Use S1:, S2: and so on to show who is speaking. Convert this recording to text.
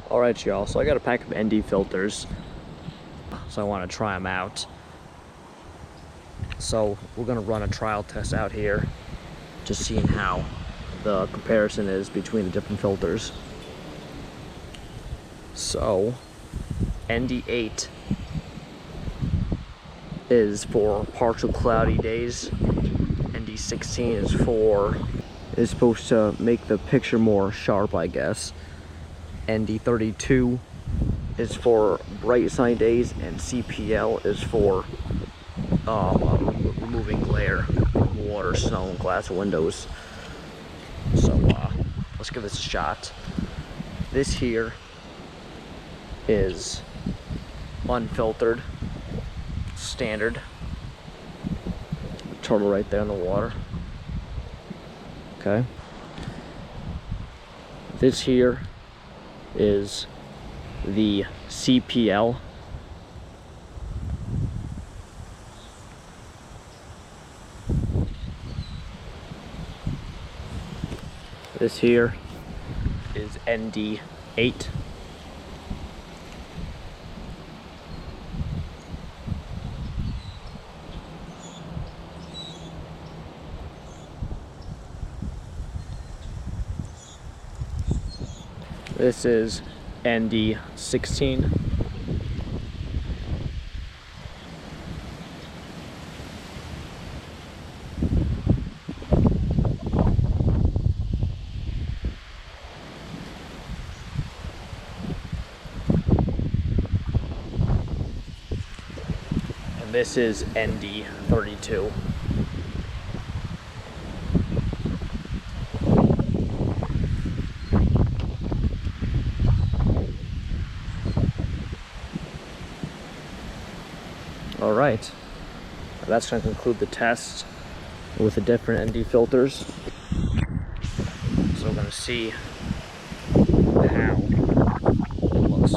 S1: Alright y'all, so I got a pack of ND filters, so I want to try them out. So we're going to run a trial test out here, just seeing how the comparison is between the different filters. So ND8 is for partial cloudy days. ND16 is supposed to make the picture more sharp, I guess. ND32 is for bright sunny days, and CPL is for removing glare from water, snow, and glass windows. So let's give this a shot. This here is unfiltered, standard. Turtle right there in the water. Okay. This here is the CPL. This here is ND8. This is ND16. And this is ND32. All right, that's going to conclude the test with the different ND filters. So we're going to see how it looks.